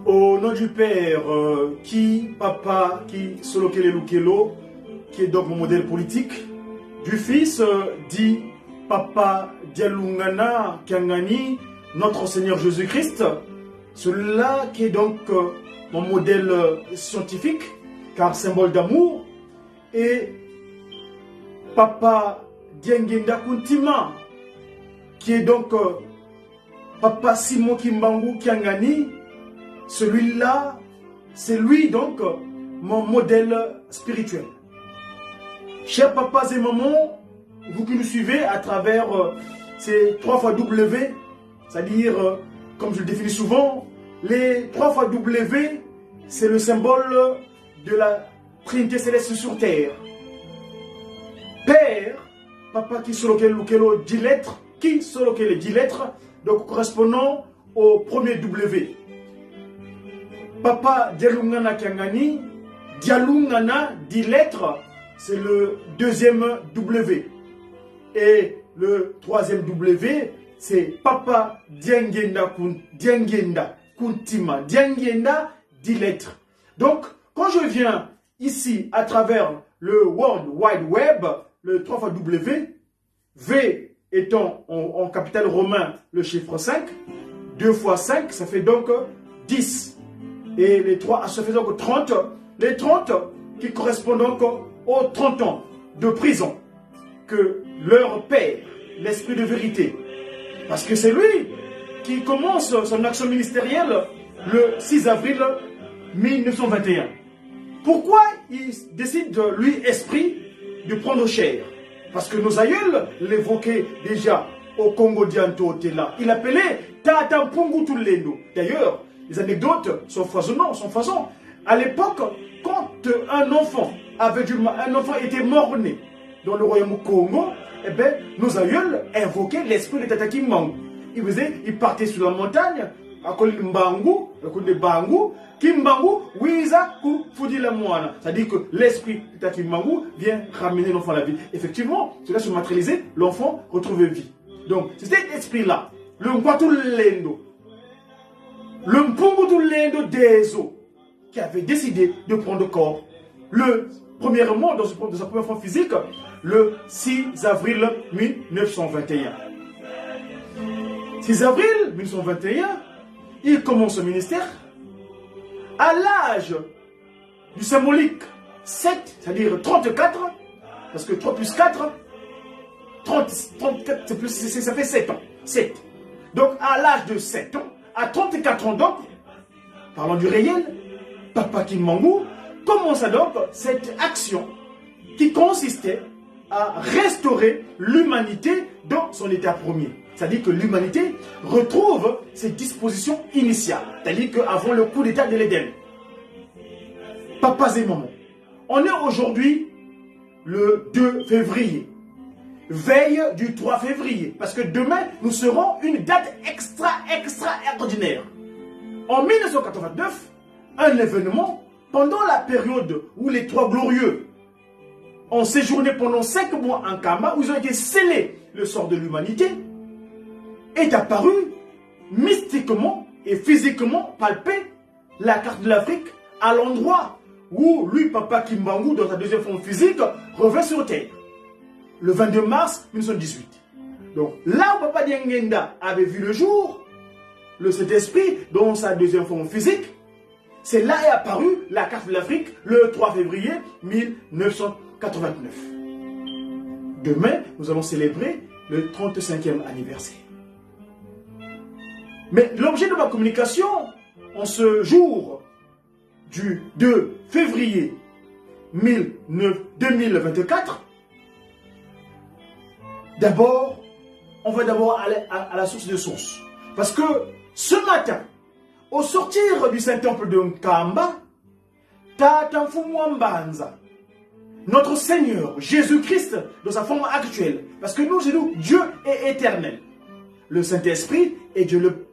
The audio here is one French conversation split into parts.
Au nom du Père, Papa, Solo Kele Lukelo, qui est donc mon modèle politique, du Fils, dit Papa Dialungana Kiangani, notre Seigneur Jésus-Christ, celui-là qui est donc mon modèle scientifique, car symbole d'amour, et Papa Diengenda Kuntima, qui est donc Papa Simon Kimbangu Kiangani. Celui-là, c'est lui donc mon modèle spirituel. Chers papas et mamans, vous qui nous suivez à travers ces 3 fois W, c'est-à-dire, comme je le définis souvent, les 3 fois W, c'est le symbole de la Trinité céleste sur terre. Père, Papa qui solo kelo 10 lettres, qui solo kelo 10 lettres, donc correspondant au premier W. Papa Dialungana Kiangani, Dialungana 10 lettres, c'est le deuxième W. Et le troisième W, c'est Papa Diengenda Kuntima. Diengenda 10 lettres. Donc, quand je viens ici à travers le World Wide Web, le 3 fois W, V étant en capital romain le chiffre 5, 2 fois 5, ça fait donc 10. Et les 3, ça fait donc 30. Les 30 qui correspondent donc aux 30 ans de prison que leur père, l'esprit de vérité, parce que c'est lui qui commence son action ministérielle le 6 avril 1921. Pourquoi il décide, lui, esprit, de prendre chair? Parce que nos aïeuls l'évoquaient déjà au Congo Dianto Tela. Il appelait Tata Mpungu Tulendo. D'ailleurs, les anecdotes sont foisonnantes, sont foisonnantes. À l'époque, quand un enfant était mort-né dans le royaume Congo, eh bien, nos aïeuls invoquaient l'esprit de Tata Kimbangu. Ils partaient sur la montagne, à côté de Bangu, Kimbangu, Wiza, Fudi la Moana. C'est-à-dire que l'esprit de Tata Kimbangu vient ramener l'enfant à la vie. Effectivement, cela se matérialisait, l'enfant retrouvait vie. Donc, c'est cet esprit-là, le Ngwatulendo, le Mpungutulendo d'Ezo, qui avait décidé de prendre corps, premièrement, dans sa première forme physique, le 6 avril 1921. 6 avril 1921, il commence son ministère à l'âge du symbolique 7, c'est-à-dire 34, parce que 3 plus 4, 34, ça fait 7 ans. 7. Donc, à l'âge de 7 ans, à 34 ans donc, parlons du réel, Papa Kimbangu commença donc cette action qui consistait à restaurer l'humanité dans son état premier. C'est-à-dire que l'humanité retrouve ses dispositions initiales. C'est-à-dire qu'avant le coup d'état de l'Éden. Papas et mamans, on est aujourd'hui le 2 février. Veille du 3 février. Parce que demain, nous serons une date extraordinaire. En 1989, un événement, pendant la période où les Trois Glorieux ont séjourné pendant 5 mois en Kamba, où ils ont été scellés le sort de l'humanité, est apparu mystiquement et physiquement palpé la carte de l'Afrique à l'endroit où lui, Papa Kimbangu, dans sa deuxième forme physique, revient sur Terre. Le 22 mars 1918. Donc là où Papa Diengenda avait vu le jour, le Saint-Esprit, dans sa deuxième forme physique, c'est là est apparue la carte de l'Afrique le 3 février 1989. Demain, nous allons célébrer le 35e anniversaire. Mais l'objet de ma communication, en ce jour du 2 février 2024, d'abord, on va d'abord aller à la source de sources. Parce que ce matin, au sortir du Saint-Temple de Nkamba, Tata Mfumwambanza, notre Seigneur Jésus-Christ dans sa forme actuelle, parce que nous, Dieu est éternel. Le Saint-Esprit et Dieu le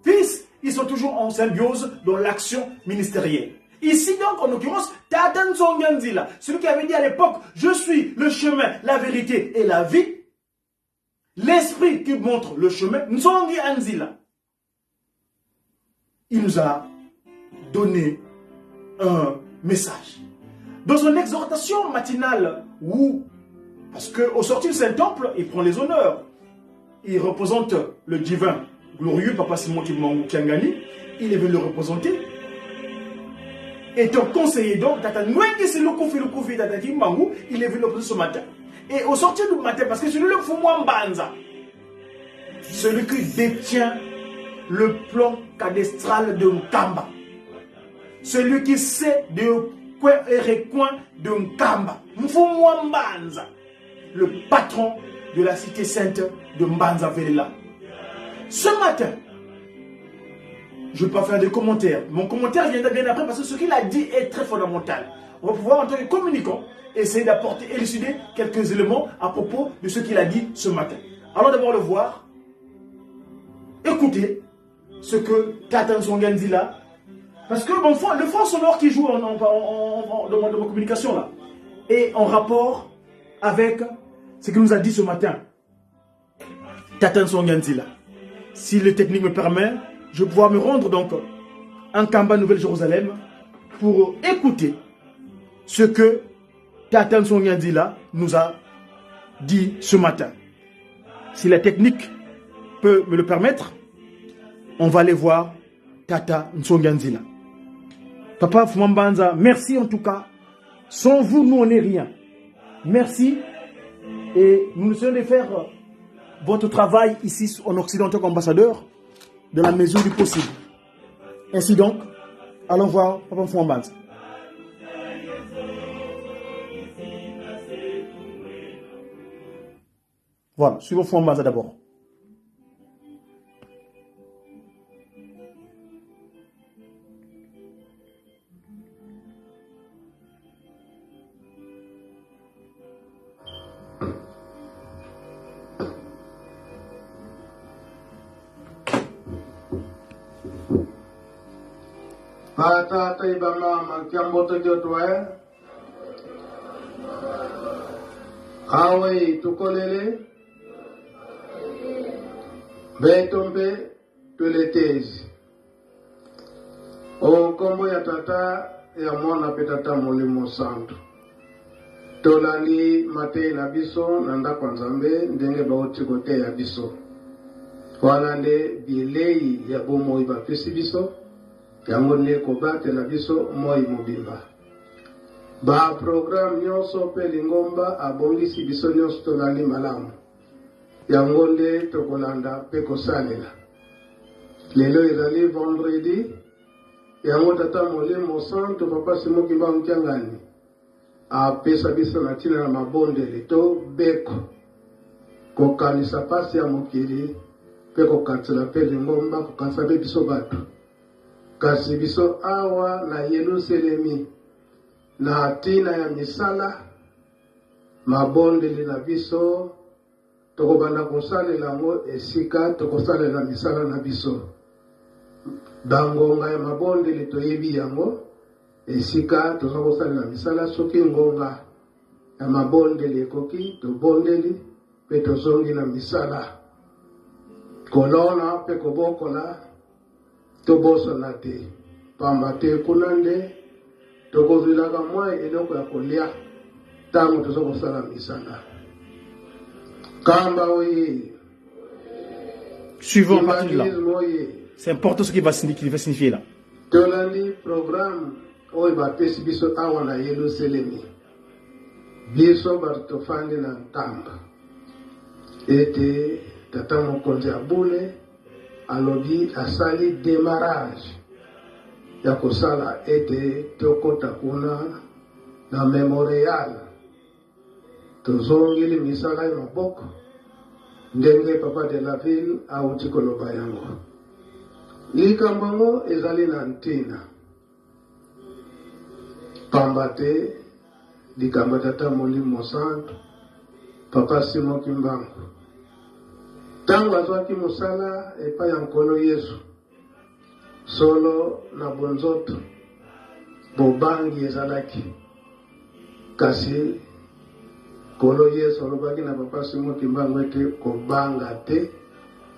Fils, ils sont toujours en symbiose dans l'action ministérielle. Ici donc, en l'occurrence, Tata Nzonganzila, celui qui avait dit à l'époque, je suis le chemin, la vérité et la vie, l'Esprit qui montre le chemin, Nzongi Anzila, il nous a donné un message. Dans son exhortation matinale, où, parce qu'au sortir du Saint-Temple, il prend les honneurs, il représente le divin glorieux, Papa Simon Kiangani, il est venu le représenter. Étant conseiller donc, Tata Nwenge Silukufi Tata Kimbangu, il est venu le représenter ce matin. Et au sortir du matin, parce que celui le Fumwambanza, celui qui détient le plan cadastral de Nkamba, celui qui sait de quoi et recoin de Nkamba, Mfumwambanza, le patron de la cité sainte de Mbanza Velela. Ce matin, je ne vais pas faire de commentaires. Mon commentaire viendra bien après parce que ce qu'il a dit est très fondamental. On va pouvoir, en tant que communicant, essayer d'apporter, élucider quelques éléments à propos de ce qu'il a dit ce matin. Allons d'abord le voir. Écoutez ce que Tata Nzonganzila, parce que bon, le fond sonore qui joue dans ma communication là, est en rapport avec ce qu'il nous a dit ce matin. Tata Nzonganzila. Si le technique me permet, je vais pouvoir me rendre donc en Kamba, Nouvelle-Jérusalem, pour écouter ce que Tata Nzonganzila nous a dit ce matin. Si la technique peut me le permettre, on va aller voir Tata Nzonganzila. Papa Fumwambanza, merci en tout cas. Sans vous, nous, on n'est rien. Merci. Et nous essayons de faire votre travail ici en Occident en tant qu'ambassadeur de la mesure du possible. Ainsi donc, allons voir Papa Fumwambanza. Voilà, suivons Fumwambanza d'abord. Tata ibama makiamboto jotwae awe tukolele betombe tuletezi o kombo ya tata ya mwana pe tata molimo santo tolali mate na biso na ndako ya Nzambe ndenge bauti kote ya biso wana nde bilei ya bomoi bapesi biso yango ne kobatela biso moi mobimba ba programme nyonso pe lingomba abongisi biso nyonso tolali malamu yango nde tokolanda pe kosalela. Lelo ezali vendredi yango tata molimo santo papa Simon Kimbangu Kiangani apesa biso na ntina na mabondeli to beko kokanisa pasi ya mokili pe kokansela pe lingomba kokanisa pe biso bato. Kasi biso awa na Yerusalemi na tina ya misala mabondeli na biso tokobanda kosalela ngo esika tokosalela misala na biso. Bangonga ya mabondeli toyebi yango esika toza kosalela misala soki ngonga ya mabondeli ekoki tobondeli pe tozongi na misala kolona pe kobokola tobosana te pamba te kuna nde tokozwilaka mwa eloko ya kolia ntango toza kosala misala. Kamba oye. Suivons à partir de là. C'est important ce qui va signifier là. Tolandi programme oyo bapesi biso awa na Yerusalemi. Biso batofandi na nkamba. Ete tata mokonzi abule alobi asali démarrage ya kosala ete tokota kuna na memorial tozongeli misala ya maboko ndenge papa de la ville auti koloba yango. Likambo ngo ezali na ntina pamba te likambo tata molimo santo papa Simon Kimbangu ntango azwaki mosala epai ya nkolo Yesu solo na bonzoto bobangi ezalaki kasi nkolo Yesu alobaki na papa Simon Kimbangu ete kobanga te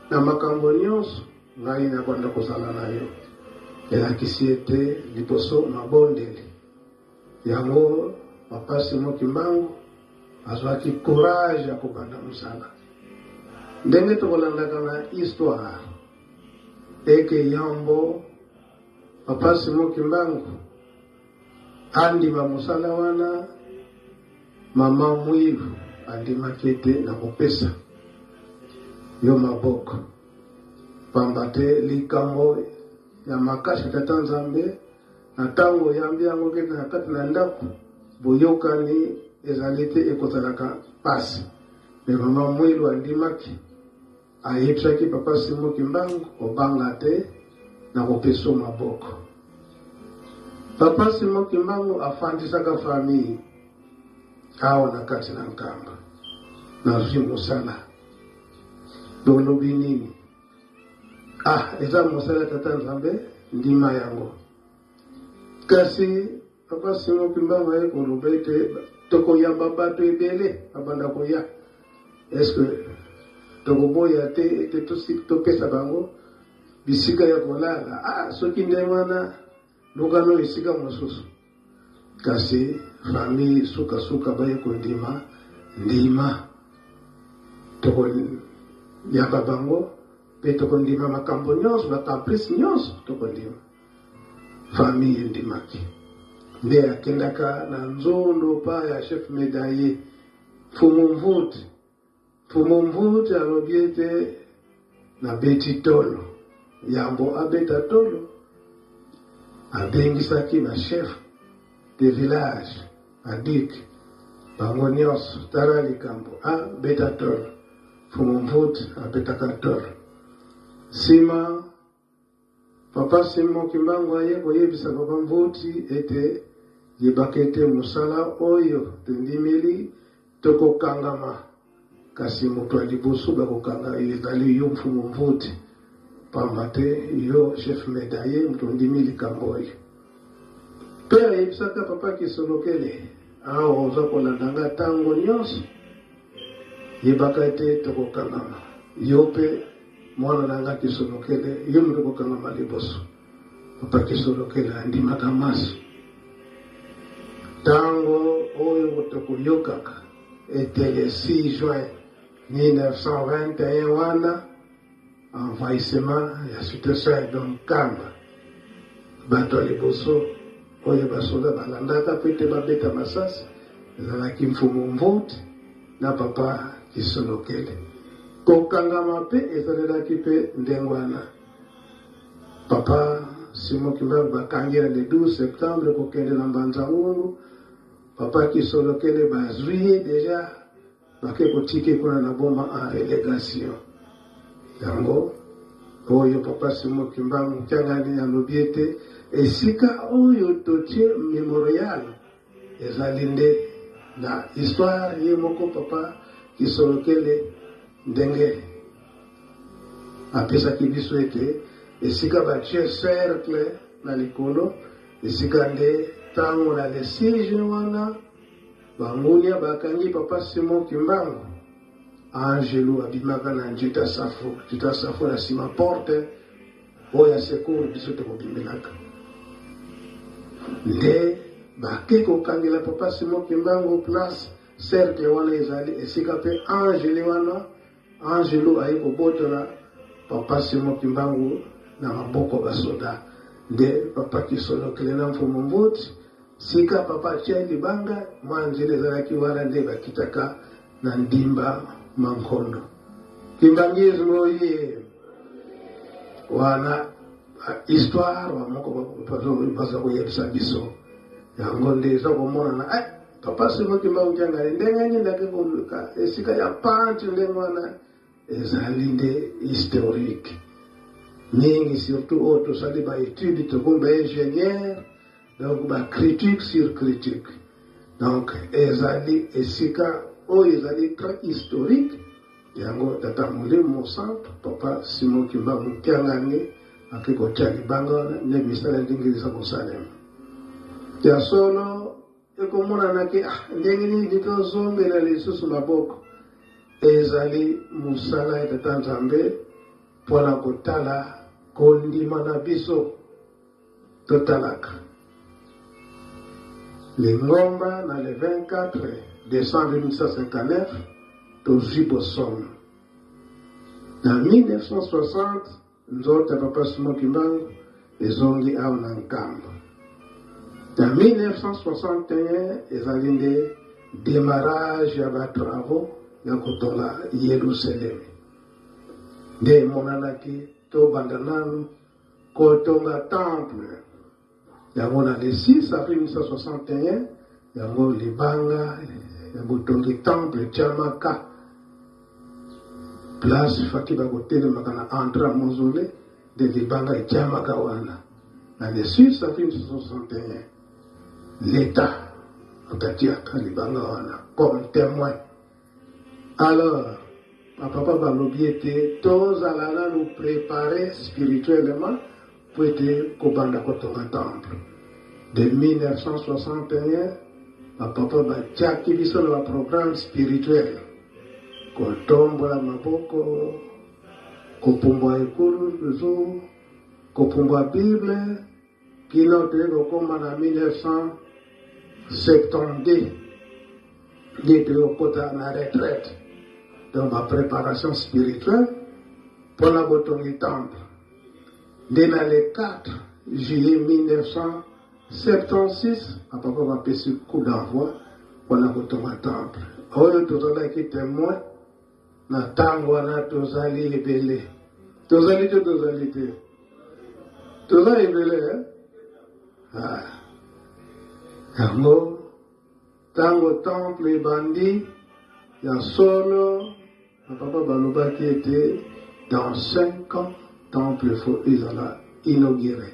na makambo nyonso ngai nakwanda kozala na yo. Elakisi ete liboso mabondeli yango papa Simon Kimbangu azwaki courage ya kobanda mosala. Ndenge tokolandaka na histoire eke yambo papa Simon Kimbangu andima mosala wana mama mwilu andimaki ete na kopesa yo maboko pamba te likambo ya makasi tata Nzambe na ntango oyambi yango kete na kati na ndako boyokani ezali te ekozalaka pasi. Me mama mwilu andimaki ayebisaki papa Simon Kimbangu kobanga te na kopesa maboko. Papa Simon Kimbangu afandisaka famille awa na kati na nkamba na zwi mosala dolobi nini eza mosala tata Nzambe ndima yango. Kasi papa Simon Kimbangu aye koloba ete tokoyamba bato ebele abanda koya eske tokoboya te ete topesa bango bisika ya kolala soki nde wana lukano esika mosusu. Kasi famille suka baye kondima ndima tokoyamba bango pe tokondima makambo nyonso bakaprice nyonso tokondima famille ndimaki. Nde akendaka na nzondo pa ya chef médaillé Fumu Mvuti alobi ete na beti tolo yambo abeta tolo abengisaki na chef de village adik bango nyonso tala likambo beta tolo. Fumu Mvuti abetaka tolo. Sima papa Simon Kimbangu aye koyebisa papa Mvuti ete yebaka ete mosala oyo tendimeli tokokangama kasi moto aliboso bakokanga ezali yo Fumu Mvuti pamba te yo chef médaillé moto ndimi likambo oyo. Pe ayebisaka papa Kisolokele awa oza kolandanga ntango nyonso yebaka ete tokokangama yo pe mwana nanga Kisolokele yo moto kokangama liboso. Papa Kisolokele andimaka maso tango oyo tokoyokaka était le 6 juin 1921 wana envahissement ya situation ya Nkamba bato ya liboso oyo basoda balandaka pete babeta masasi ezalaki mfumu mvoti na papa Kisolokele. Kokangama pe ezalelaki pe ndengwana papa Simon Kimbangu bakangira le 12 septembre kokende na Mbanzangungu. Papa Kisolokele bazwi déjà bake kotike kuna na boma en relégation. Yango oyo papa Simon Kimbangu kyangani alobiete esika oyo totie memorial ezalinde na histoire ye moko papa Kisolokele ndenge apesa kibiso ete esika batie cercle na likolo esika nde tango na le 6 juin wana bangunia bakangi papa Simon Kimbangu Angelo abimaka na Njita Safo na sima porte oya secours biso tokobimelaka nde bake kokangela papa Simon Kimbangu place cercle wana ezali esika pe Angelo ayi kobotola papa Simon Kimbangu na maboko basoda nde papa Kisolokele na mfumu mvoti sika papa tia libanga mwanzele ezalaki wana nde bakitaka na ndimba mankondo kimbangizmo ye wana histoire wa moko baza koyebisa biso yango nde eza komona na papa Simon Kimbangu kyangale ndenge ndake koluka esika ya panti ndenge wana ezali nde historique mingi surtout auto sali ba étude tokomba ingénieur donc ba critique sur critique donc ezali esika oyo ezali très historique yango tata Molimo centre papa Simon Kimbangu kyangani akikotia libanga ne misala ndingisa kosalema ya solo ekomona nake ndenge ni ditozongela lisusu maboko ezali musala ya tata Nzambe pona kotala kondima na biso totalaka le ngomba na le 24 décembre 1959 tozwi bosomo na 1960 nzoto ya papa Simon Kimbangu ezongi awa na nkamba na 1961 ezali nde démarrage ya batravaux ya kotonga Yerusalem nde emonanaki tobanda nanu kotonga temple yango na le 6 avril 1961 yango libanga ya botongi temple tiamaka place faki bakotelemaka na entra mausolée de libanga etiamaka wana na le 6 avril 1961 l'état okatiaka libanga wana comme témoin. Alors papa balobi ete tozala na nous préparer spirituellement pour ete kobanda kotonga temple de 1961 papa batiaki biso na programme spirituel kotombola maboko kopumbwa ekulu toujours kopumbwa bible kino toyei kokoma na 1972 nde toyei kokota na retraite donc ma préparation spirituelle pour la botongi temple dès le 4 juillet 1976 papa va passer coup d'envoi pour la botongi temple oyo tozalaki témoin na tango wana tozali ebele tozali te tozali ebele yango tango temple ebandi ya solo papa balobaki ete dans 5 ans temple faut ezala inauguré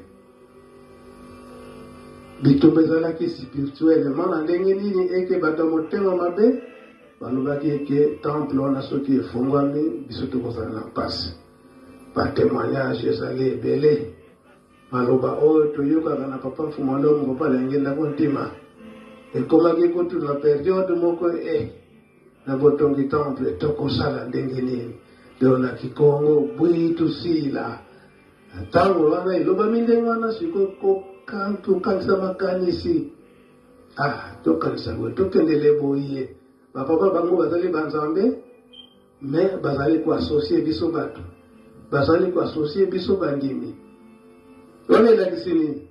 bitumba ezalaki spirituellement na ndenge nini eke bato motema mabe balobaki eke temple wana soki efungwami biso tokozala na mpasi batémoignage ezali ebele maloba oyo toyokaka na papa mfumalomo papa alangendako ntima ekomaki kutu na periode moko na botongi temple tokosala ndenge nini leo na kikongo bwitu sila ntango wana elobami ndenge wana sikoyo tokangisa makanisi tokanisa boye tokendele boye bapapa bango bazali banzambe me bazali koasocie biso bato bazali koasocie biso bandimi wana elakisi nini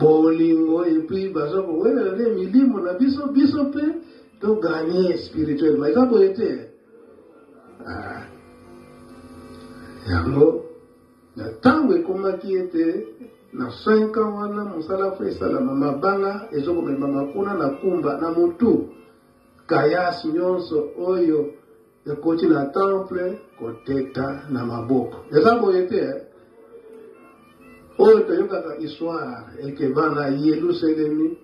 bolingo et puis bazo ko wele le milimo na biso pe to gagner spirituellement ça peut être yango na tango ekomaki ete na 5 ans wana mosala fo esalama mabanga ezokomema makuna na kumba na motu kayasi nyonso oyo ekoti na temple koteta na maboko eza boye te oyo toyokaka histoire eke bana Yerusalemi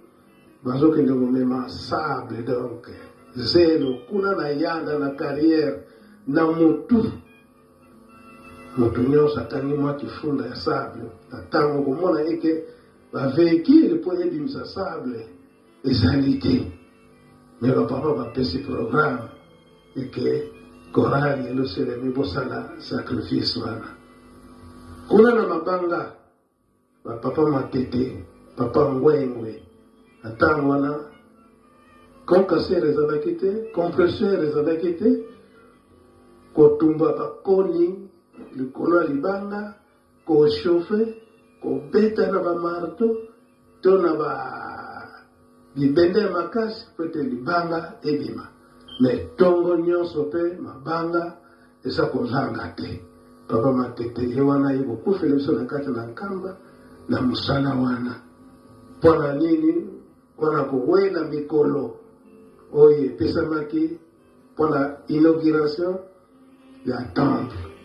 bazokende komema sable donc zelo kuna na yanda na carrière na motu nyonso atangi mwa kifunda ya sable na ntango komona eke bavehicule mpo ebimisa sable ezali te me bapapa bapesi programme eke korali Yerusalemi bosala sacrifice wana kuna na mabanga bapapa matete papa ngwengwe na ntango wana concasseur ezalaki te compresseur ezalaki te kotumba bakoni likolo ya libanga koshofe kobeta na bamarto to na libende ya makasi po ete libanga ebima me ntongo nyonso mpe mabanga eza kozanga te papa matete ye wana ye kokufela biso na kati na nkamba na mosala wana mpona nini mpona kowela mikolo oyo epesamaki mpona inauguration ya temple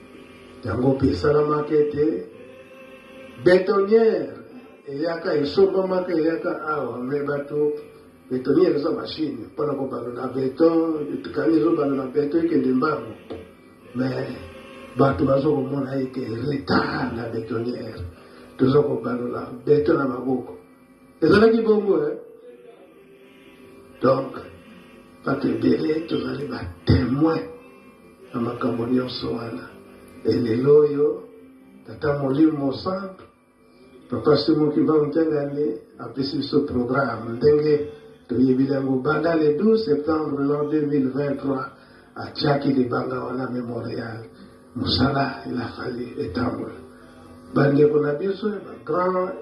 yango mpe esalamaki ete bétonnière eyaka esombamaka eyaka awa me bato bétonnière eza mashine mpona kobalola beton etikali ezobalola beton ekende mbango me bato bazokomona eke retard na bétonnière toza kobalola beton na maboko ezalaki bongo donc bato ebele tozali batémoin na makambo nyonso wana elelo oyo tata molimo santo papa Simon Kimbangu apesi biso programme ndenge toyebi yango banda le 12 septembre l'an 2023 atiaki libanga wana mémorial mosala elafali etambola bandeko na biso bagrand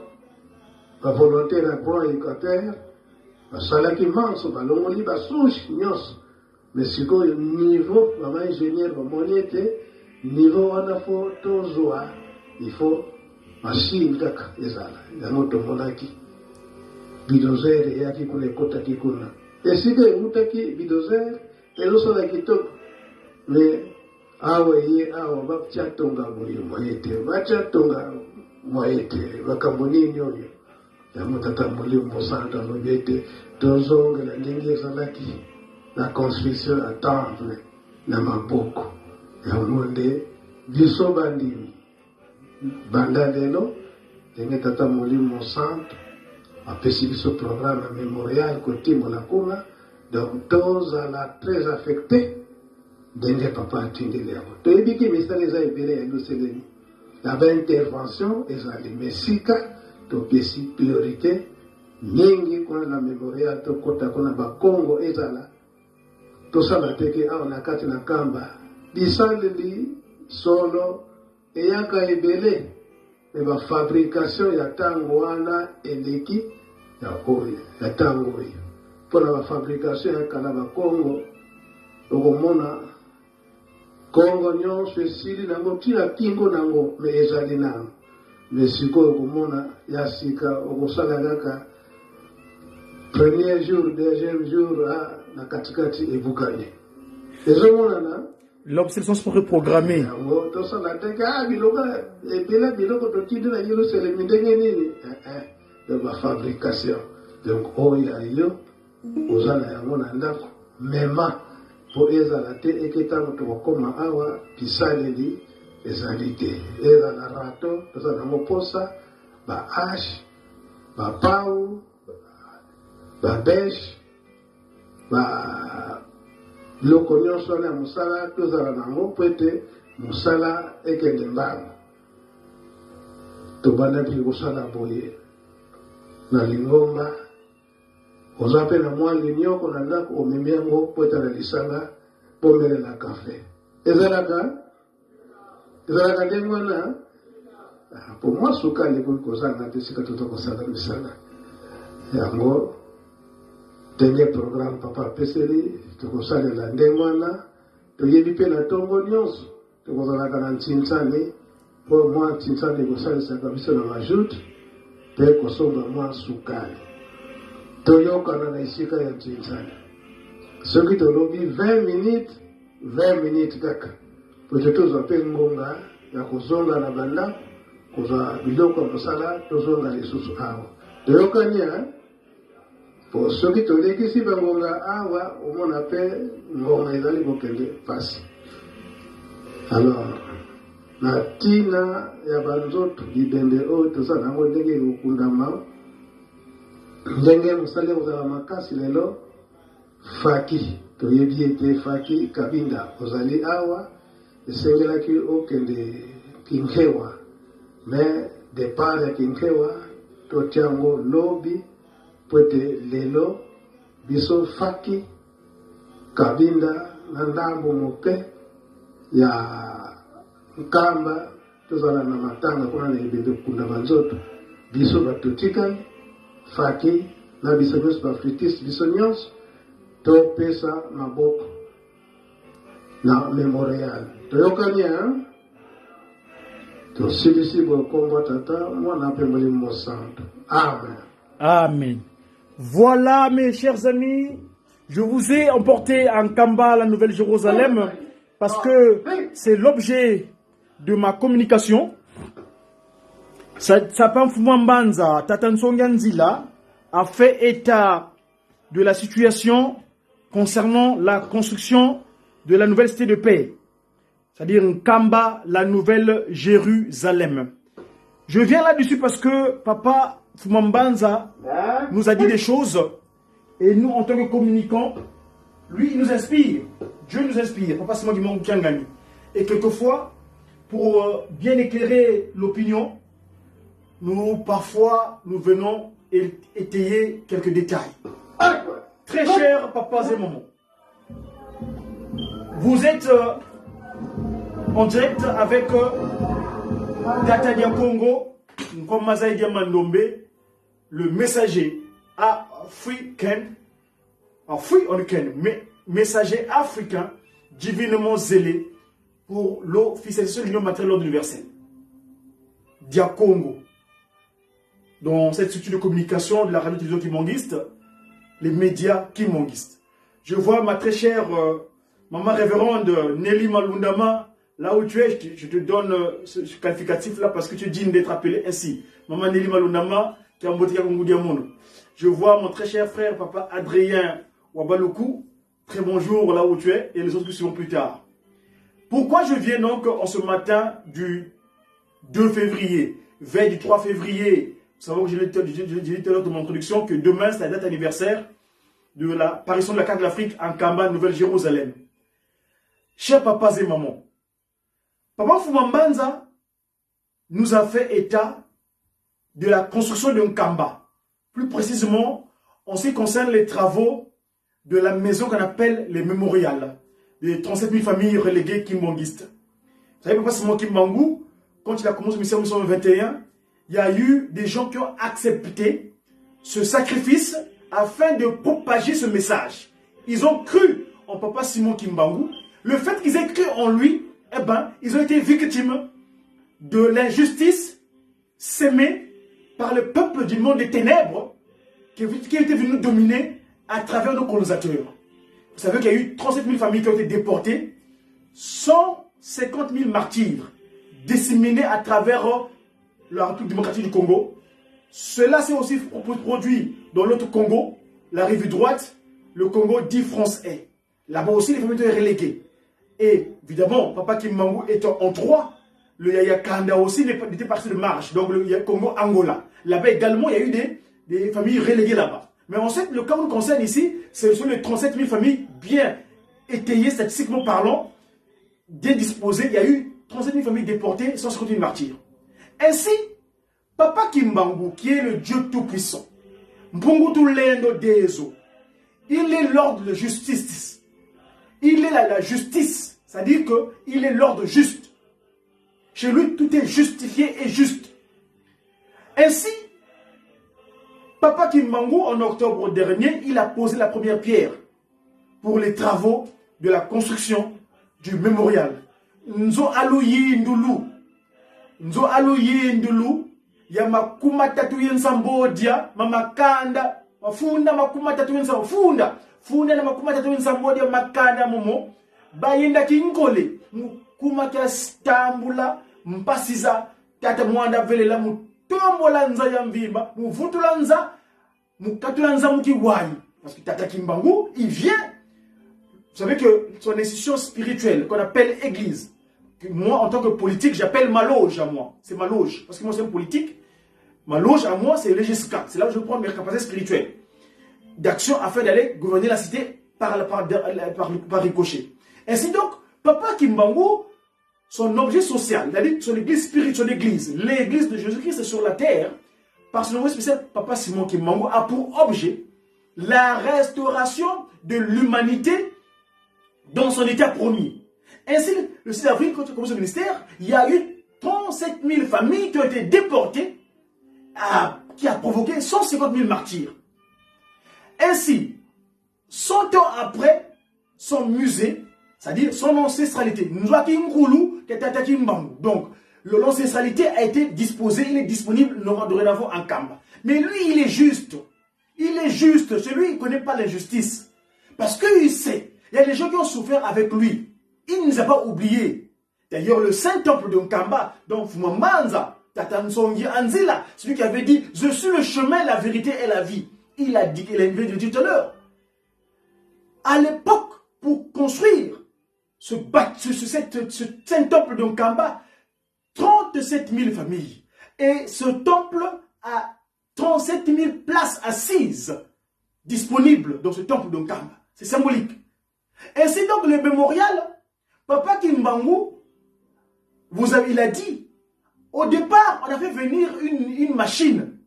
bavolontaire ya grand équateur basalaki manso balongoli basushi nyonso me sikoyo niveau bamaingénieur bamoni ete niveau wana fo tozwa ifo machine kaka ezala yango tomonaki bidozer eyaki kuna ekotaki kuna esika eutaki bidozer ezosala kitoko me awa ye awa batya tonga boye moye te batya tonga moye te makambo nini oyo yango tata molimo santo alobi ete tozongela ndenge ezalaki na construction ya temple na maboko yango nde biso bandimi banda lelo ndenge tata molimo santo apesi biso programme ya mémorial kotimbola kuna donc tozala très affecté ndenge papa atindeli yango toyebiki misala eza ebele ya Yerusalemi na baintervention ezali mesika topesi priorité mingi kuna na mémorial tokota kuna bakongo ezala tosala teke awa na kati na kamba bisaleli solo eyaka ebele me bafabrication ya ntango wana eleki ya oyo ya ntango oyo mpona bafabrication ya kala bakongo okomona kongo nyonso esili nango tina kingo nango me ezali nango me sikoyo okomona ya sika okosala kaka premier jour deuxième jour na katikati ebukani ezomonana l'obsolescence reprogrammée yango tosala teke biloko ebele biloko totindi na Yerusalemi ndenge nini bafabrication donc oyo ayo ozala yango na ndako mema po ezala te eke ntango tokokoma awa bisaleli ezali te ezala rato tozala nango mposa baashe bapau babeshe biloko nyonso wana ya mosala tozala nango mpo ete mosala ekende mbango tobandaki kosala boye na lingomba oza mpe na mwa linioko na ndako omemi yango mpo ete na lisanga pomelela kafe ezalaka ndenge wana Pour moi, Souka, les bons causes, on a décidé que tout le monde et en gros, dernier programme, papa Pesseri, tu conseilles la Ndengwana, tu y es la tombe nyons, tu conseilles la Garantinsani, pour moi, Tinsani, conseille sa commission de l'ajoute, tu conseilles moi Souka. Tu y as quand on a ici quand il y a Tinsani. Ce qui te lobby 20 minutes, kaka. Pour que tu aies un peu de ngonga, ya kuzonga na banda, kuza biloko mosala, tozonga les sous awa. Tu y a pour ceux qui te disent que bangonga awa, au moins appelle ngonga ezali kokende passe. Alors, na tina ya banzoto libende oyo toza nango ndenge ekokundama ndenge mosali kozala makasi lelo faki toyebi ete faki kabinda ozali awa esengelaki okende kinkewa mais départ ya kinkewa totiango lobi pote lelo biso faki kabinda na ndambo mope ya nkamba tozala na matanga kuna na ebebe kunda banzoto biso batotikali faki na biso nyonso bafritis biso nyonso topesa maboko na memorial toyokani tosilisi bokombo tata mwana apemboli mosanto. Amen. Amen. Voilà, mes chers amis, je vous ai emporté en Kamba, la Nouvelle-Jérusalem, parce que c'est l'objet de ma communication. Sapam Fumambanza, Tatansonganzila, a fait état de la situation concernant la construction de la nouvelle cité de paix, c'est-à-dire Kamba, la Nouvelle-Jérusalem. Je viens là-dessus parce que Papa Fumambanza nous a dit des choses et nous, en tant que communicants, lui, il nous inspire. Dieu nous inspire. Papa Simon Guimon Kiangani. Et quelquefois, pour bien éclairer l'opinion, parfois, nous venons étayer quelques détails. Très cher Papa Zemmomo, vous êtes en direct avec Tata Diakongo, comme Mazaï Diamandombe, le messager africain, mais messager africain divinement zélé pour l'officialisation de l'Union matérielle universelle. Diakongo, dans cette structure de communication de la radio-télévision kimonguiste, les médias kimonguistes. Je vois ma très chère maman révérende Nelly Malundama, là où tu es, je te donne ce qualificatif-là parce que tu es digne d'être appelé ainsi. Maman Nelly Malundama, qui a mboté Kongo Diamono. Je vois mon très cher frère, papa Adrien Wabaloukou, très bonjour là où tu es, et les autres qui seront plus tard. Pourquoi je viens donc en ce matin du 2 février, veille du 3 février? Vous savez que j'ai dit tout à l'heure de mon introduction que demain, c'est la date anniversaire de l'apparition de la carte de l'Afrique en Kamba, Nouvelle-Jérusalem. Chers papas et mamans, Papa Fumambanza nous a fait état de la construction d'un Kamba. Plus précisément, en ce qui concerne les travaux de la maison qu'on appelle les mémorials, des 37 000 familles reléguées kimbongistes. Vous savez, Papa Simon Kimbangu, quand il a commencé en 1921, il y a eu des gens qui ont accepté ce sacrifice afin de propager ce message. Ils ont cru en Papa Simon Kimbangu. Le fait qu'ils aient cru en lui, eh ben, ils ont été victimes de l'injustice sémée par le peuple du monde des ténèbres qui était venu dominer à travers nos colonisateurs. Vous savez qu'il y a eu 37 000 familles qui ont été déportées, 150 000 martyrs disséminés à travers la République démocratique du Congo. Cela s'est aussi produit dans l'autre Congo, la rive droite, le Congo dit France-Est. Là-bas aussi, les familles étaient reléguées. Et évidemment, Papa Kimbangu étant en droit, le Yaya Kanda aussi était parti de marche, donc le Congo-Angola. Là-bas également, il y a eu des familles reléguées là-bas. Mais ensuite, le cas nous concerne ici, ce sont les 37 000 familles bien étayées, statistiquement parlant, bien disposées. Il y a eu 37 000 familles déportées, 150 000 martyrs. Ainsi, Papa Kimbangu, qui est le Dieu Tout-Puissant, Mpungutu Lendo Dezo, il est l'ordre de justice. Il est la justice, c'est-à-dire qu'il est l'ordre juste. Chez lui, tout est justifié et juste. Ainsi, Papa Kimbangu, en octobre dernier, il a posé la première pierre pour les travaux de la construction du mémorial. Nzo aluyi ndulu. Nzo aluyi ndulu. Ya makuma tatu yensambodia. Mamakanda. Funda makuma tatu yensambodia. Funda na makuma tatu yensambodia makanda momo. Bayenda kinkole. Mukuma kia stambula. Mpasiza. Tata mwanda vele la mutombola nza ya mvimba. Muvutula nza. Mukatula nza mukiwani. Parce que Tata Kimbangu, il vient. Vous savez que son institution spirituelle, qu'on appelle église, que moi, en tant que politique, j'appelle ma loge à moi. C'est ma loge. Parce que moi, c'est un politique. Ma loge à moi, c'est le GSK. C'est là où je prends mes capacités spirituelles d'action afin d'aller gouverner la cité par ricochet. Ainsi donc, Papa Kimbangu, son objet social, c'est-à-dire son église spirituelle, l'église de Jésus-Christ sur la terre, par son objet spécial, Papa Simon Kimbangu a pour objet la restauration de l'humanité dans son état premier. Ainsi, le 6 avril, quand il a commencé le ministère, il y a eu 37 000 familles qui ont été déportées, qui a provoqué 150 000 martyrs. Ainsi, 100 ans après, son musée, c'est-à-dire son ancestralité, donc l'ancestralité a été disposée, il est disponible dorénavant en Kamba. Mais lui, il est juste. Il est juste. Celui, il ne connaît pas l'injustice. Parce qu'il sait. Il y a des gens qui ont souffert avec lui. Il ne nous a pas oubliés. D'ailleurs, le Saint-Temple de Nkamba, donc Fumamanza, Tatansongi Anzila, celui qui avait dit « Je suis le chemin, la vérité et la vie ». Il a dit qu'il a dit tout à l'heure. À l'époque, pour construire ce Saint-Temple de Nkamba, 37 000 familles. Et ce temple a 37 000 places assises disponibles dans ce temple de Nkamba. C'est symbolique. Ainsi donc le mémorial, Papa Kimbangu, il a dit, au départ, on a fait venir une machine.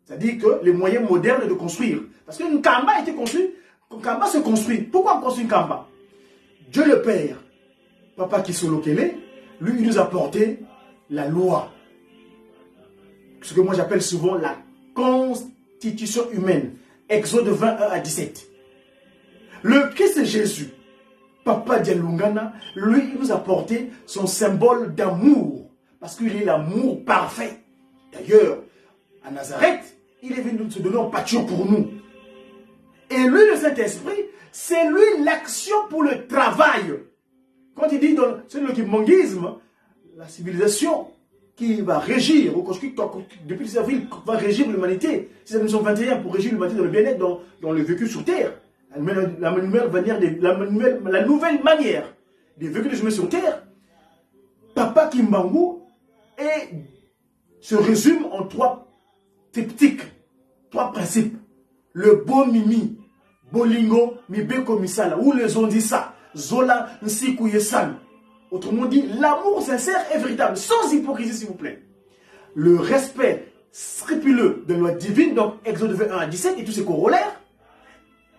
C'est-à-dire que les moyens modernes de construire. Parce que Nkamba a été construit, Nkamba se construit. Pourquoi on construit Nkamba? Dieu le Père, Papa Kisolokele, lui, il nous a porté la loi. Ce que moi j'appelle souvent la constitution humaine. Exode 21 à 17. Le Christ Jésus, Papa Dialungana, lui, il nous a porté son symbole d'amour. Parce qu'il est l'amour parfait. D'ailleurs, à Nazareth, il est venu se donner en pâture pour nous. Et lui, le Saint-Esprit, c'est lui l'action pour le travail. Quand il dit dans le kimongisme, la civilisation qui va régir, depuis le 6 avril, va régir l'humanité. C'est 1921 pour régir l'humanité dans le bien-être, dans le vécu sur Terre. La nouvelle manière de vécu de chemin sur Terre. Papa Kimbangu se résume en 3 triptyques, 3 principes. Le beau mimi, bolingo, mibeko misala, ou les ondissa, zola, nsiku yesan. Autrement dit, l'amour sincère et véritable, sans hypocrisie s'il vous plaît. Le respect scrupuleux de la loi divine, donc Exode 21 à 17 et tous ses corollaires.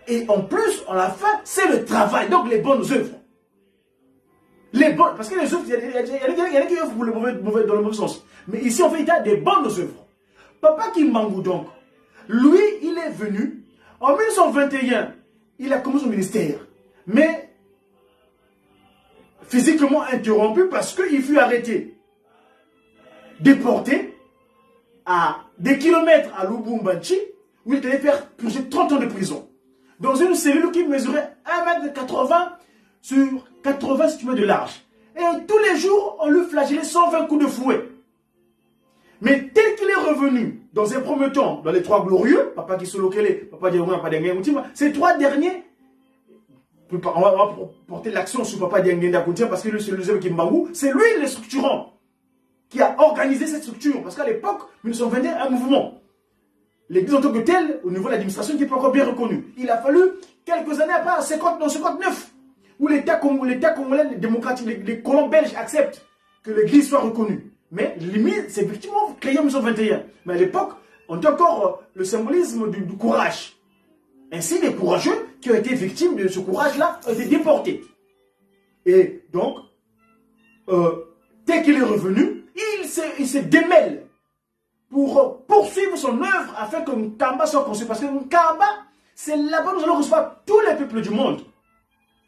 Et en plus, à la fin, c'est le travail, donc les bonnes œuvres. Les bonnes, parce que les œuvres, il y a qui œuvrent pour dans le mauvais sens. Mais ici, on fait état des bonnes œuvres. Papa Kimbangu, donc, lui, il est venu, en 1921, il a commencé son ministère. Mais physiquement interrompu parce qu'il fut arrêté, déporté à des kilomètres à Lubumbashi, où il allait faire purger 30 ans de prison. Dans une cellule qui mesurait 1,80 m sur 80 cm de large. Et tous les jours, on lui flagellait 120 coups de fouet. Mais tel qu'il est revenu, dans un premier temps, dans les 3 glorieux, Papa Kisolokele, Papa Diaronga, Papa Diaronga, ces 3 derniers, on va porter l'action sur Papa Diangenda Koutia parce que le deuxième Kimbangu, c'est lui le structurant qui a organisé cette structure. Parce qu'à l'époque, 1921, un mouvement. L'église en tant que telle, au niveau de l'administration, qui n'est pas encore bien reconnue. Il a fallu quelques années après, en 59, où l'État congolais, les démocrates, les colons belges acceptent que l'église soit reconnue. Mais limite, c'est effectivement créé en 1921. Mais à l'époque, on a encore le symbolisme du courage. Ainsi, les courageux qui ont été victimes de ce courage-là ont été déportés. Et donc, dès qu'il est revenu, il se démêle pour poursuivre son œuvre afin que Nkamba soit construit. Parce que Nkamba, c'est là-bas que nous allons recevoir tous les peuples du monde.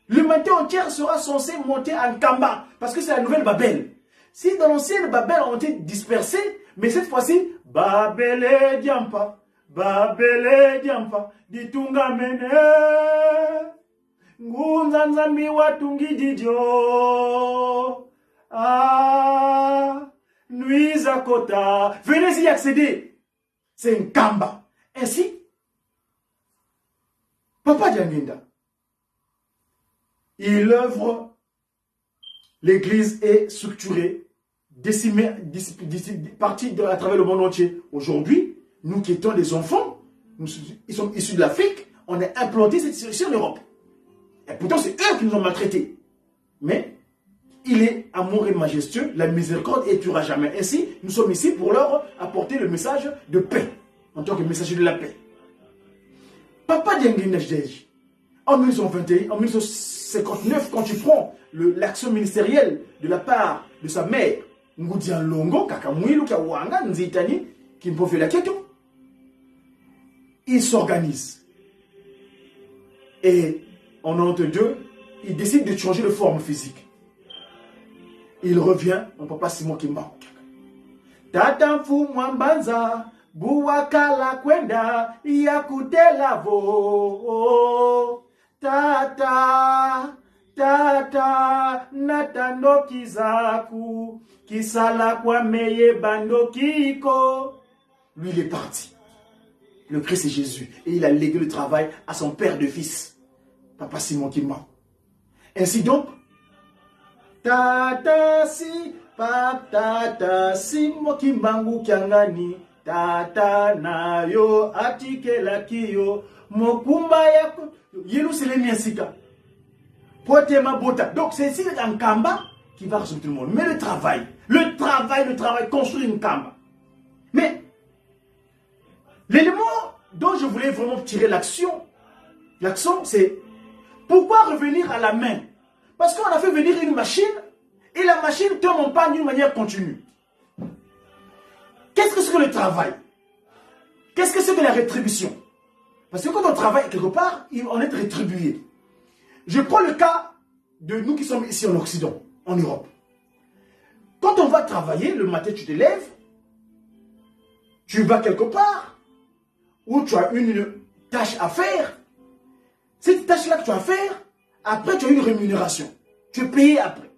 L'humanité entière sera censée monter en Nkamba, parce que c'est la nouvelle Babel. Si dans l'ancienne Babel ont été dispersés, mais cette fois-ci, Babel Diampa, Ditunga Mene, Ngunzanzambi Watungi Didio, Nuisa Kota. Venez y accéder. C'est Nkamba. Ainsi, Papa Dianginda, il œuvre, l'église est structurée, décimée, partie à travers le monde entier. Aujourd'hui, nous qui étions des enfants, ils sont issus de l'Afrique, on est implantés ici en Europe. Et pourtant, c'est eux qui nous ont maltraités. Mais il est amour et majestueux, la miséricorde et tuera jamais. Ainsi, nous sommes ici pour leur apporter le message de paix, en tant que messager de la paix. Papa Dianginda Jdeji, en 1921, en 1959, quand tu prends l'action ministérielle de la part de sa mère, Ngoudian Longo, Kakamouilou, Kawanga, Nzitani, qui me fait la question, il s'organise. Et en 92, il décide de changer de forme physique. Il revient en Papa Simon Kimba. Tata Mfu Mwambanza, Buwakala Kwenda, Yakutela Vo. Tata, Natando Kizaku, Kisala Kwameye Bando Kiko. Lui, il est parti. Le Christ est Jésus. Et il a légué le travail à son père de fils, Papa Simon Kimba. Ainsi donc, Tata Simon Kimbangu Kiangani, Tata Nayo Atike Lakiyo, Mokumba Yako, Yelou Selemi Ansika. Potema Bota. Donc c'est ici un Kamba qui va résoudre tout le monde. Mais le travail, construit une Kamba. Mais l'élément dont je voulais vraiment tirer l'action, c'est pourquoi revenir à la main? Parce qu'on a fait venir une machine et la machine tombe en panne d'une manière continue. Qu'est-ce que c'est que le travail? Qu'est-ce que c'est que la rétribution? Parce que quand on travaille quelque part, on est rétribué. Je prends le cas de nous qui sommes ici en Occident, en Europe. Quand on va travailler, le matin tu te lèves, tu vas quelque part, où tu as une tâche à faire. Cette tâche-là que tu as à faire, après tu as une rémunération. Tu es payé après.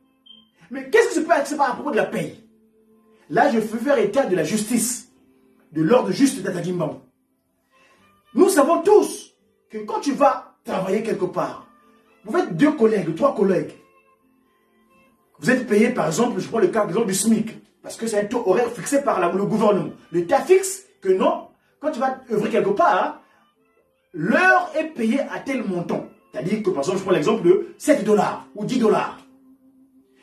Mais qu'est-ce qui se passe à propos de la paye? Là, je veux faire état de la justice, de l'ordre juste de Tata Kimbangu. Nous savons tous que quand tu vas travailler quelque part, vous êtes 2 collègues, 3 collègues. Vous êtes payé, par exemple, je prends le cas du SMIC, parce que c'est un taux horaire fixé par le gouvernement. L'État fixe que non, quand tu vas œuvrer quelque part, l'heure est payée à tel montant. C'est-à-dire que, par exemple, je prends l'exemple de 7 $ ou 10 $.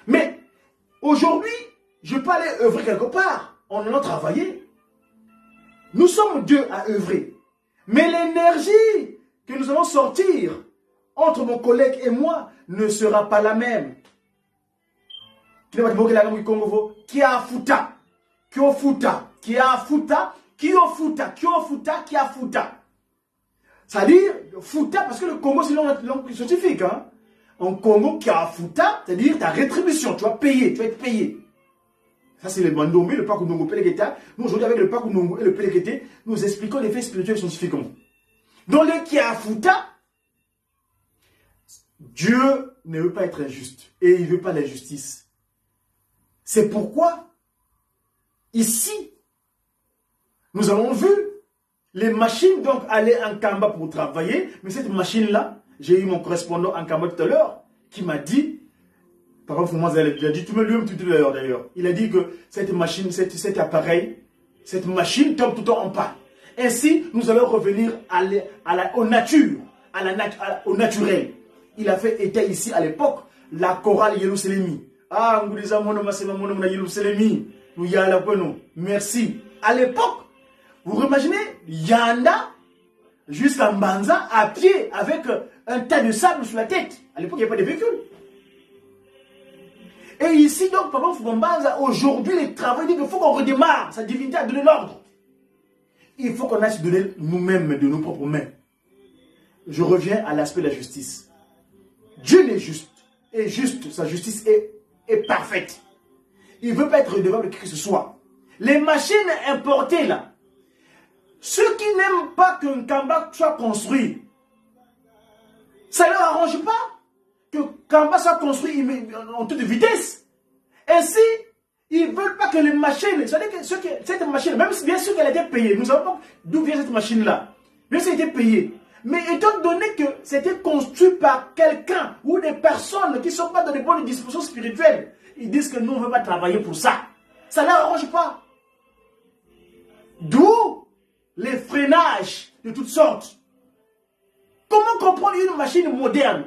Mais aujourd'hui, je peux aller œuvrer quelque part en allant travailler. Nous sommes 2 à œuvrer. Mais l'énergie que nous allons sortir entre mon collègue et moi ne sera pas la même. C'est-à-dire, Fouta, parce que le Congo c'est une langue scientifique. Hein? En Congo, Fouta, c'est-à-dire ta rétribution, tu vas payer, tu vas être payé. Ça c'est le Mandombe, le Pakundongo Peleketa. Nous aujourd'hui avec le Pakundongo et le Pelekete, nous expliquons les faits spirituels scientifiquement. Dans le Kiafuta, Dieu ne veut pas être injuste et il ne veut pas l'injustice. C'est pourquoi, ici, nous avons vu les machines donc aller en Kamba pour travailler, mais cette machine-là, j'ai eu mon correspondant en Kamba tout à l'heure qui m'a dit, par exemple, moi, il a dit, tu me lui tout à l'heure d'ailleurs, il a dit que cette machine, cet appareil, cette machine tombe tout le temps en panne. Ainsi, nous allons revenir au naturel. Il a fait état ici à l'époque, la chorale Yelou Selemi. Ah, merci. À l'époque, vous imaginez, Yanda, jusqu'à Mbanza, à pied, avec un tas de sable sur la tête. À l'époque, il n'y avait pas de véhicule. Et ici, donc, Papa Fugombanza, aujourd'hui, les travaux, il dit qu'il faut qu'on redémarre. Sa divinité a donné l'ordre. Il faut qu'on aille se donner nous-mêmes de nos propres mains. Je reviens à l'aspect de la justice. Dieu n'est juste. Et juste, sa justice est parfaite. Il ne veut pas être redevable de qui que ce soit. Les machines importées là, ceux qui n'aiment pas qu'un Kamba soit construit, ça ne leur arrange pas que Kamba soit construit en toute vitesse. Ainsi, ils ne veulent pas que les machines, c'est-à-dire que cette machine, même si bien sûr qu'elle a été payée, nous ne savons pas d'où vient cette machine-là. Bien sûr qu'elle a été payée. Mais étant donné que c'était construit par quelqu'un ou des personnes qui ne sont pas dans de bonnes dispositions spirituelles, ils disent que nous, on ne veut pas travailler pour ça. Ça ne leur arrange pas. D'où les freinages de toutes sortes. Comment comprendre une machine moderne,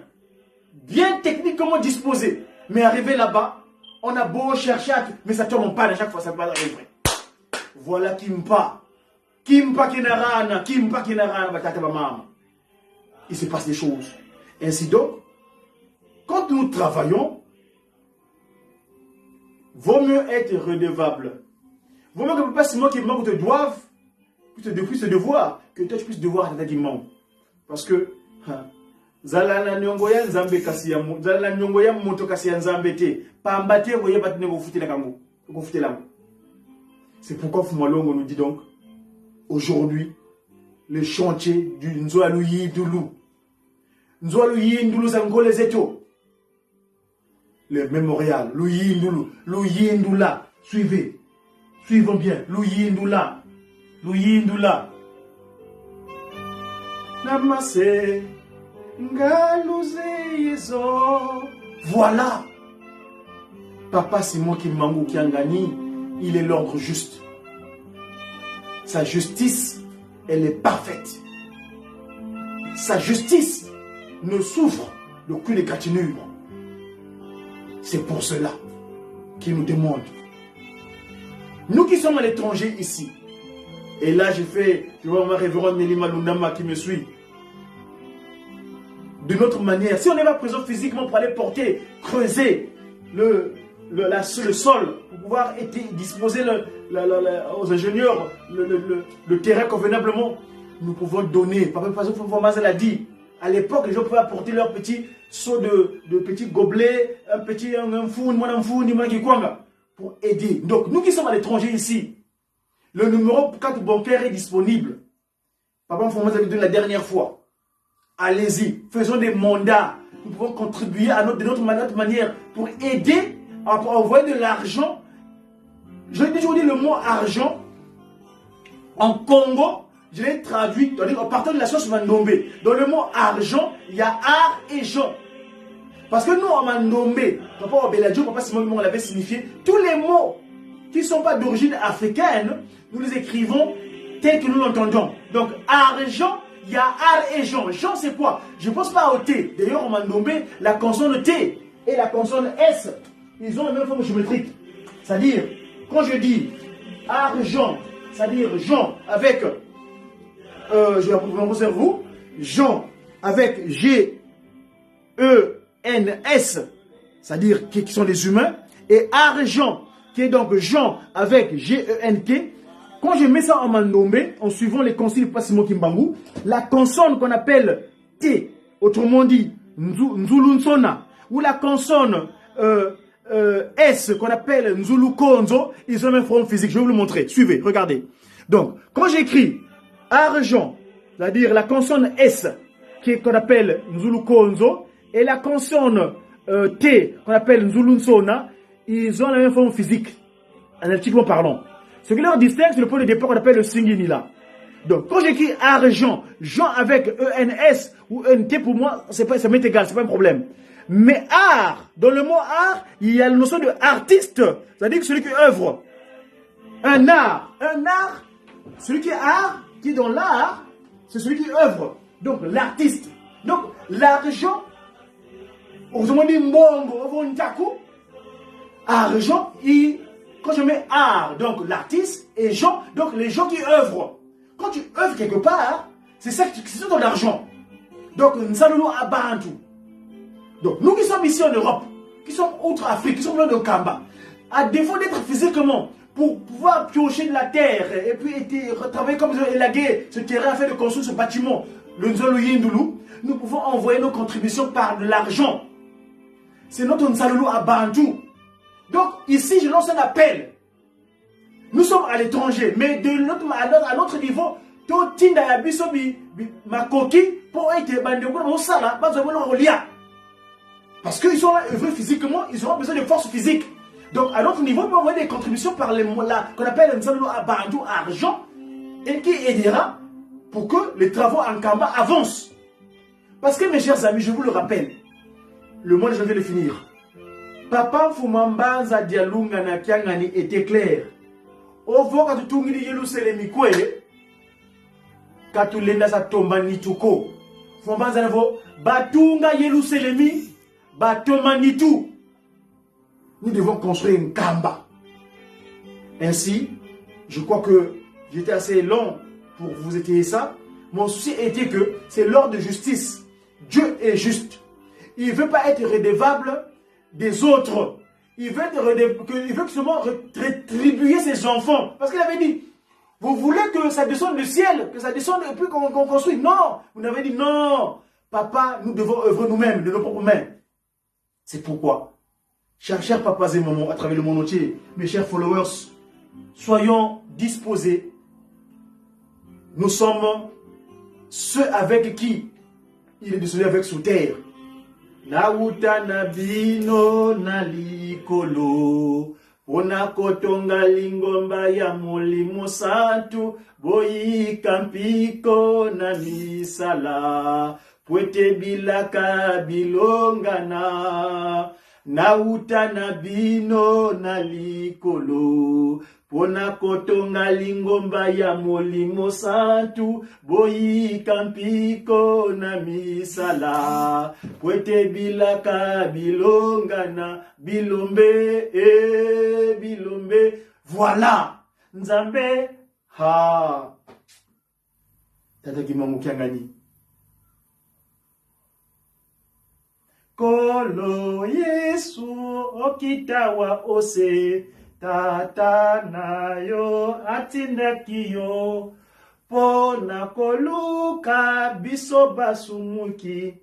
bien techniquement disposée, mais arrivé là-bas, on a beau chercher, mais ça tombe en panne à chaque fois, ça ne va pas arriver. Voilà Kimpa. Kimpa Kinarana, Kimpa Kinarana, Batata Mama. Il se passe des choses. Ainsi donc, quand nous travaillons, vaut mieux être redevable. Vaut mieux que Papa Simon qui te doive, plus te devoir, que toi tu puisses devoir à ta dimanche. Parce que, Zalana Nyongoya Nzambe Kasiyamu, Zalana Nyongoya Moto Kasiya Nzambe te, Pambate Voye Batine Gofute la Kango, Gofute la. C'est pourquoi Fumalongo nous dit donc, aujourd'hui, le chantier du Nzoaluyi Doulou. Nzoaluyi Ndoulou Zangole Zeto. Le mémorial, Louyi Ndoulou, Louyi Ndoula, suivez. Suivons bien, Louyi Ndoula. Louyi Ndoula. Namase. Voilà. Papa Simon Kimbangu Kiangani, il est l'ordre juste. Sa justice, elle est parfaite. Sa justice ne souffre d'aucune égratignure. C'est pour cela qu'il nous demande. Nous qui sommes à l'étranger ici, et là je vois ma révérende Nelima Lundama qui me suit. De notre manière, si on n'est pas présent physiquement pour aller porter, creuser le sol, pour pouvoir disposer aux ingénieurs le terrain convenablement, nous pouvons donner. Par exemple, Mazel a dit, à l'époque, les gens pouvaient apporter leur petit seau de petits gobelets, un pour aider. Donc, nous qui sommes à l'étranger ici, le numéro 4 bancaire est disponible. Papa Mazel a dit la dernière fois. Allez-y, faisons des mandats. Nous pouvons contribuer de notre manière pour aider à envoyer de l'argent. Je l'ai toujours dit le mot argent. En Congo, je l'ai traduit en partant de la source Mandombe. Dans le mot argent, il y a art et gens. Parce que nous, en Mandombe, Papa Obeladjo, Papa Simon on l'avait signifié, tous les mots qui ne sont pas d'origine africaine, nous les écrivons tels que nous l'entendons. Donc, argent, il y a art et gens. Gens, c'est quoi? Je ne pense pas au T. D'ailleurs, en Mandombe, la consonne T et la consonne S, ils ont la même forme géométrique. C'est-à-dire, quand je dis argent, c'est-à-dire Jean avec, je vais vous faire vous, Jean avec G-E-N-S, c'est-à-dire qui sont les humains, et argent, qui est donc Jean avec G-E-N-K. Quand je mets ça en Mandombe, en suivant les consignes de Passimo Kimbangu, la consonne qu'on appelle T, autrement dit Nzulunsona, ou la consonne S qu'on appelle Nzulu Konzo, ils ont la même forme physique. Je vais vous le montrer. Suivez, regardez. Donc, quand j'écris argent, c'est-à-dire la consonne S qu'on appelle Nzulu Konzo, et la consonne T qu'on appelle Nzulunsona, ils ont la même forme physique, analytiquement parlant. Ce qui leur distingue, c'est le point de départ qu'on appelle le singini là. Donc, quand j'écris argent, Jean avec ENS ou ENT, pour moi, ça m'est égal, c'est pas un problème. Mais art, dans le mot art, il y a la notion de artiste, c'est-à-dire que celui qui œuvre. Un art, celui qui est art, qui est dans l'art, c'est celui qui œuvre. Donc, l'artiste. Donc, l'argent, on dit mbongo, argent, quand je mets art, donc l'artiste, et gens, donc les gens qui œuvrent. Quand tu œuvres quelque part, c'est ça qui sont dans l'argent. Donc, nous allons à Bantu. Donc, nous qui sommes ici en Europe, qui sont outre-Afrique, qui sont venus de Kamba, à défaut d'être physiquement, pour pouvoir piocher de la terre et puis travailler comme ils ont élagué ce terrain afin de construire ce bâtiment, le Nzolo Yindoulou, nous pouvons envoyer nos contributions par de l'argent. C'est notre Nzaloulou à Bantou. Donc ici, je lance un appel. Nous sommes à l'étranger, mais à notre niveau, parce qu'ils sont là œuvrés physiquement, ils auront besoin de force physique. Donc à notre niveau, on peut envoyer des contributions par qu'on appelle un bandou argent et qui aidera pour que les travaux en Kamba avancent. Parce que mes chers amis, je vous le rappelle, le mois de janvier de finir. Papa Fumambanza Dialunga na Kiangani était clair. Au voka tutungili Yerusalem kwele katulenda sa tomba nituko. Fumambanza navo batunga Yerusalem batoma nitu. Nous devons construire une Kamba. Ainsi, je crois que j'étais assez long pour vous étayer ça. Mon souci était que c'est l'ordre de justice. Dieu est juste. Il ne veut pas être redevable des autres. Il veut seulement rétribuer ses enfants. Parce qu'il avait dit, vous voulez que ça descende du ciel, que ça descende et puis qu'on construit. Non, vous n'avez dit non. Papa, nous devons œuvrer nous-mêmes, de nos propres mains. C'est pourquoi, chers papas et mamans à travers le monde entier, mes chers followers, soyons disposés. Nous sommes ceux avec qui il est désolé avec sous terre. Nauta nabino nalikolo ona kotonga lingomba ya mulimo santu boyi kampiko na misala pwete bilaka bilongana nauta nabino nalikolo pona kotonga lingomba ya molimo santu boyi kampiko na misala pwete bilaka bilongana bilombe bilombe. Voilà Nzambe ha tata kimangu kiangani kolo Yesu okitawa ose tata nayo atindakiyo pona koluka biso basumuki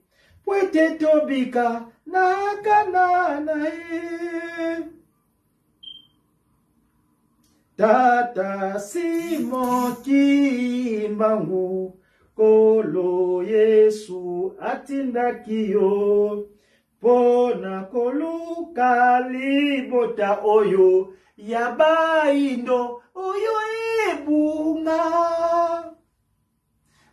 pwete tobika nakana nae tata simoki mbangu kolo Yesu atindakiyo pona koluka libota oyo yabaindo oyo ebunga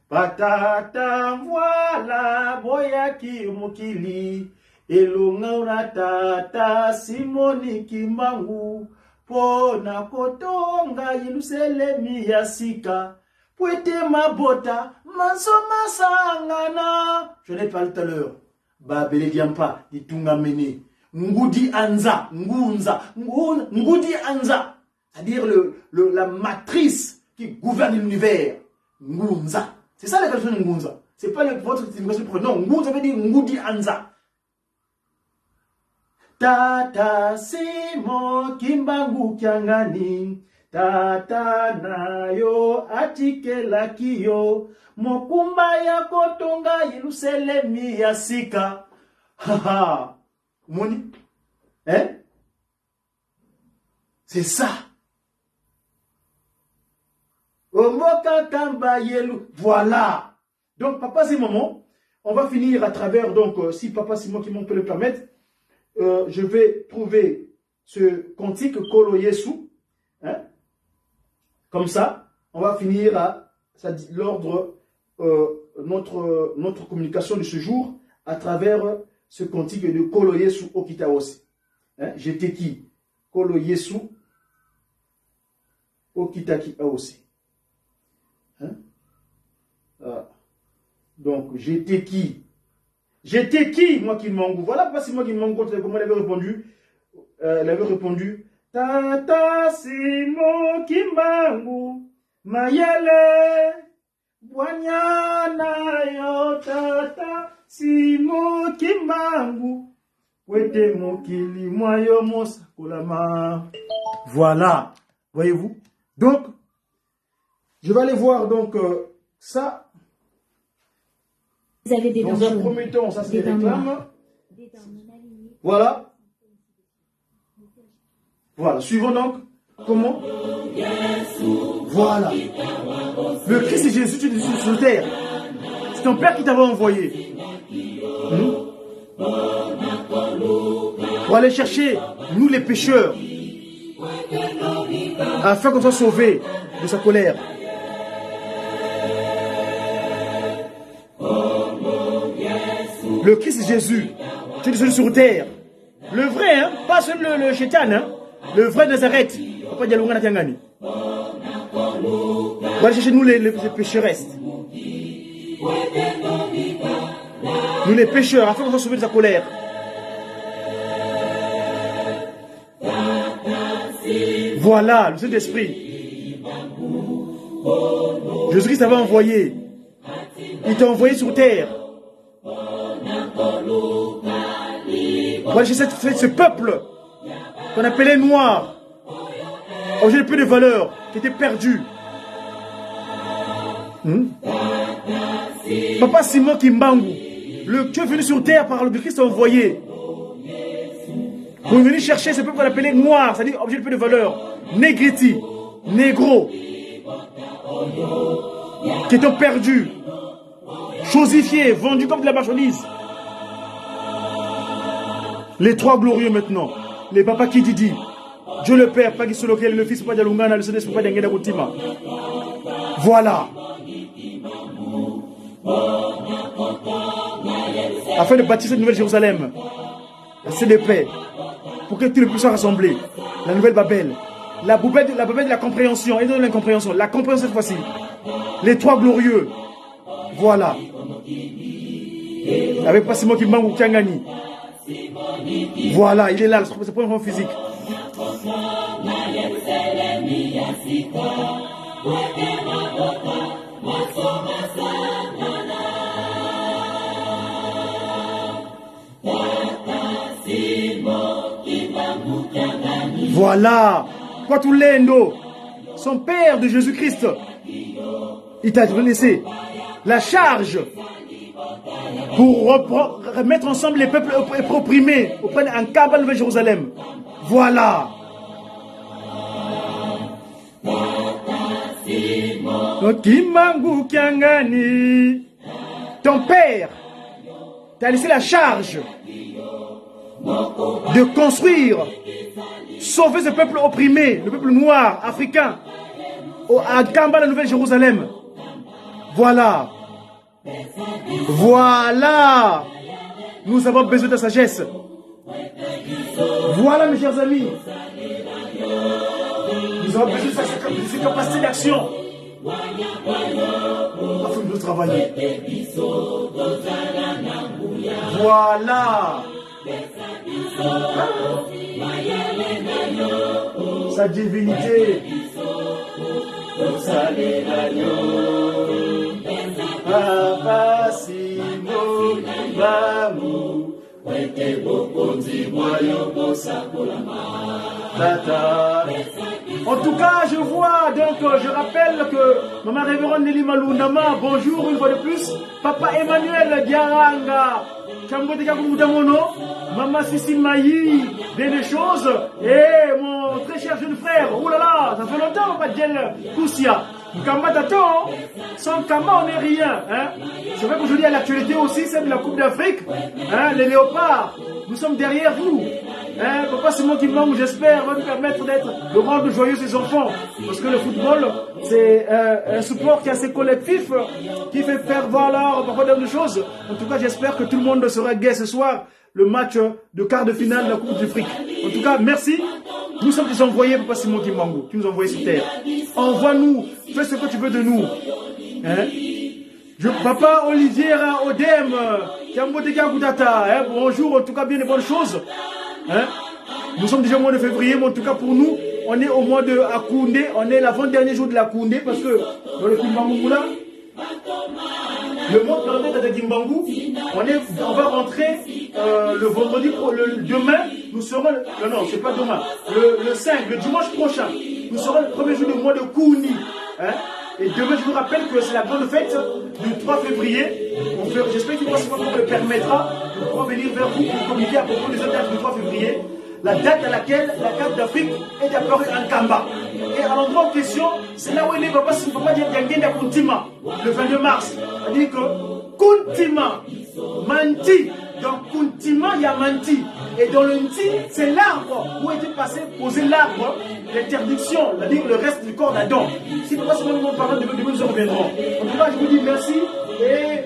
patata mvwala boyaki mukili elonga tata simoni kimbangu pona kotonga Yerusalemi ya sika pwete mabota mansoma sangana. Je n'ai pas tout à l'heure. Babele diampa ditunga mene ngudi anza ngunza ngudi anza, c'est-à-dire la matrice qui gouverne l'univers. Ngunza, c'est ça la traduction de ngunza. C'est pas votre signification pour non, ngunza veut dire ngudi anza. Tata simo kimbangu kiangani tata nayo atikela kiyo mokumba ya kotonga Yerusalemi ya sika. Haha, moni, hein? C'est ça. Omoka kamba yelu. Voilà. Donc papa et maman, on va finir à travers, donc si papa Simon qui peut le permettre, je vais trouver ce cantique Kolo Yesu, hein? Comme ça, on va finir à l'ordre notre communication de ce jour à travers ce cantique de Kolo Yesu Okitaosi. Hein? J'étais qui? Kolo Yesu Okitaki Aosi. Hein? Donc, j'étais qui? J'étais qui? Moi qui m'en voilà, pas si moi qui m'en comment elle avait répondu. Elle avait répondu Tata Simo Kimbangu Mayele Bwanyana yo Tata Simo Kimbangu Voilà. Voyez-vous? Donc, je vais aller voir donc ça. Vous avez des Dans un premier temps, ça c'est des réclames. Voilà. Voilà. Suivons donc. Comment? Voilà. Le Christ et Jésus, tu es sur terre. C'est ton Père qui t'avait envoyé. Pour aller chercher, nous les pécheurs, afin qu'on soit sauvés de sa colère. Le Christ Jésus, tu es celui sur terre. Le vrai, hein, pas celui le chétan, hein, le vrai Nazareth. Papa Dialunga Natiangani. On va aller chercher nous les pécheresses. Nous les pécheurs, afin qu'on soit sauvés de sa colère. Voilà, le Saint-Esprit. Jésus-Christ t'avait envoyé. Il t'a envoyé sur terre. Voilà, j'ai ce peuple qu'on appelait noir. Objet de peu de valeur, qui était perdu. Papa Simon Kimbangu, le Dieu venu sur terre par le Christ a envoyé. Pour venir chercher ce peuple qu'on appelait noir, c'est-à-dire objet de peu de valeur, négriti, négro, qui étaient perdus, chosifiés, vendus comme de la marchandise. Les trois glorieux maintenant, les papas qui Didi, Dieu le Père, Pagi Solokel, le Fils, Papa Dialungana, le Saint-Esprit, Papa Dengeda Koutima. Voilà. Afin de bâtir cette nouvelle Jérusalem, la CDP, pour que tout le puisse rassembler, la nouvelle Babel, la Babel de la compréhension, et de l'incompréhension, la compréhension cette fois-ci, les trois glorieux, voilà, avec Passimo Kimbangu Kiangani, voilà, il est là, c'est pour une forme physique. Voilà, Kwatulendo, son père de Jésus-Christ, il t'a laissé la charge pour remettre ensemble les peuples opprimés auprès d'un Kaaba de Jérusalem. Voilà. Kimangu Kiangani, ton père t'a laissé la charge de construire, sauver ce peuple opprimé, le peuple noir, africain, à Kamba, la Nouvelle Jérusalem. Voilà. Voilà. Nous avons besoin de sagesse. Voilà, mes chers amis. Nous avons besoin de cette capacité d'action. Afin de travailler. Voilà. Sa divinité. Papa Simon Kimbangu, en tout cas, je vois, donc je rappelle que Maman Révérende Nelly Malundama, bonjour une fois de plus. Papa Emmanuel Diaranga, Maman Sissi Maï, des choses. Et mon très cher jeune frère, oh là là, ça fait longtemps, Papa Djel Koussia. Kamba Tato, sans Kamba on n'est rien. Hein? C'est vrai qu'aujourd'hui, à l'actualité aussi, c'est de la Coupe d'Afrique. Hein? Les léopards, nous sommes derrière vous. Hein? Papa Simon Kimbangu, j'espère, va nous permettre de rendre joyeux ces enfants. Parce que le football, c'est un support qui est assez collectif, qui fait faire valoir parfois d'autres choses. En tout cas, j'espère que tout le monde sera gai ce soir. Le match de quart de finale de la Coupe d'Afrique. En tout cas, merci. Nous sommes des envoyés, Papa Simon Kimbangu. Tu nous as envoyés sur terre. Envoie-nous. Fais ce que tu veux de nous. Hein? Papa Olivier Odem. Hein? Bonjour. En tout cas, bien des bonnes choses. Hein? Nous sommes déjà au mois de février, mais en tout cas, pour nous, on est au mois de Akoundé. On est l'avant-dernier jour de la Koundé parce que dans le Kimbangu là, Le monde dans le de Dimbangu, on va rentrer le vendredi, demain, nous serons, non, c'est pas demain, le 5, le dimanche prochain, nous serons le premier jour du mois de Kouni. Hein? Et demain, je vous rappelle que c'est la grande fête du 3 février. J'espère que vous me permettra de pouvoir venir vers vous pour communiquer à propos des dates du 3 février. La date à laquelle la carte d'Afrique est apparue en Kamba. Et à l'endroit en question, c'est là où il est, papa, si papa dit Yangenda Kuntima, le 22 mars. C'est-à-dire que Kuntima, Manti, dans Kuntima, il y a Manti. Et dans le Nti, c'est l'arbre où était posé l'arbre, l'interdiction, c'est-à-dire le reste du corps d'Adam. Si papa, si nous parlons de nous, nous reviendrons. En tout cas, je vous dis merci et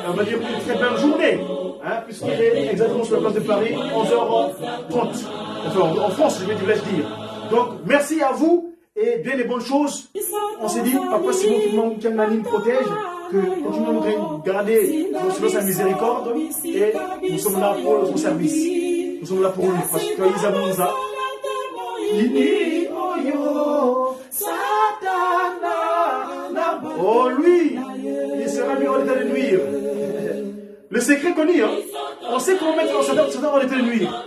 on va dire une très belle journée. Hein, puisqu'il est exactement sur la place de Paris, 11h30. Enfin, en France, je vais dire. Donc, merci à vous et bien les bonnes choses. On s'est dit, papa Simon Kiangani protège, que continuons de garder sa miséricorde et nous sommes là pour son service. Nous sommes là pour lui parce que Isamonza. Oh lui, il sera mis en état de nuire. Le secret connu, hein? On sait comment mettre Satan en état de nuire.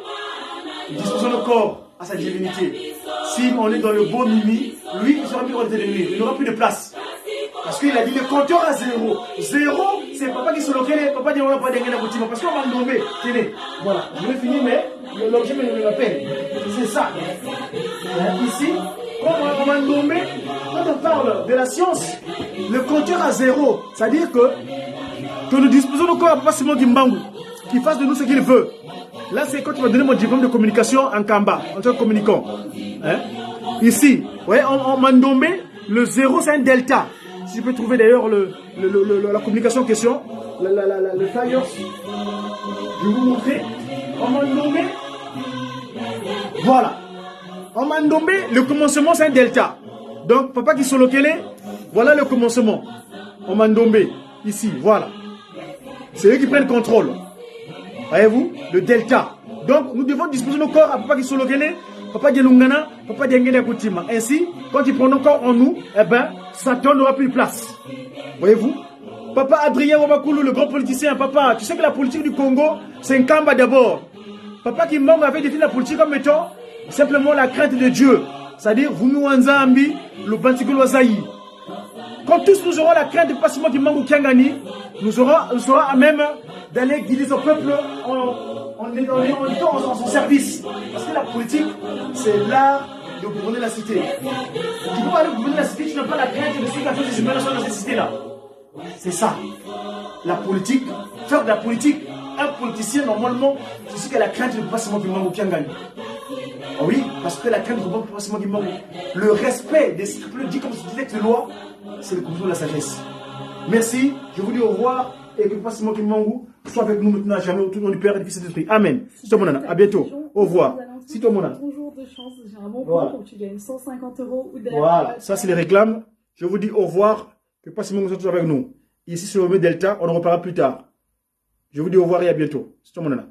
Disposons nos corps à sa divinité. Si on est dans le bon mimi, lui, il sera mis en état de nuire. Il n'aura plus de place. Parce qu'il a dit le compteur à 0. 0, c'est papa qui se localise, papa dit on n'a pas d'engagement à boutique. Parce qu'on va le nommer. Tenez, voilà, je vais finir, mais l'objet me l'appelle. C'est ça. Ici, on va nommer, quand on parle de la science, le compteur à 0. C'est-à-dire que nous disposons de corps à Papa Simon Kimbangu, qui fasse de nous ce qu'il veut. Là, c'est quand tu vas donner mon diplôme de communication en Kamba, en tant que communicant. Hein? Ici, ouais, on m'a nommé le 0, c'est un delta. Si je peux trouver d'ailleurs la communication en question, le flyer, je vais vous montrer. On m'a nommé, voilà. On m'a nommé, le commencement, c'est un delta. Donc, papa qui solokele, voilà le commencement. On m'a nommé, ici, voilà. C'est eux qui prennent le contrôle. Voyez-vous, le delta. Donc, nous devons disposer nos corps à papa qui solokele, papa de Lungana, papa de Ngene Koutima. Ainsi, quand ils prennent nos corps en nous, eh ben, Satan n'aura plus de place. Voyez-vous? Papa Adrien Wabakoulou, le grand politicien, papa, tu sais que la politique du Congo, c'est un Kamba d'abord. Papa Kimbangu avait défini la politique comme étant simplement la crainte de Dieu. C'est-à-dire, vous nous Wanzambi, le Bantigolo Zaï. Quand tous nous aurons la crainte de Passimo Kimbangu Kiangani, nous serons à même d'aller guider son peuple en son service. Parce que la politique, c'est l'art de gouverner la cité. Tu peux pas aller gouverner la cité, tu n'as pas la crainte de ce qu'a fait les humains dans cette cité-là. C'est ça. La politique, faire de la politique, un politicien, normalement, c'est ce qu'elle a la crainte de Passimo Kimbangu Kiangani. Oui, parce que la crainte de Passimo Kimbangu, le respect des scrupules, dit comme je disais que les lois, c'est le contrôle de la sagesse. Merci, je vous dis au revoir et que Passimo Kimbangu soit avec nous maintenant à jamais autour du Père et du Fils et de l'Esprit. Amen. C'est toi, mon nana. À bientôt. Au revoir. C'est toi, mon nana. Bonjour de chance, j'ai un bon point où tu gagnes 150 € ou de la. Voilà, ça c'est les réclames. Je vous dis au revoir. Que Passimo soit toujours avec nous. Ici, sur le Delta, on en reparlera plus tard. Je vous dis au revoir et à bientôt. C'est toi, mon nana.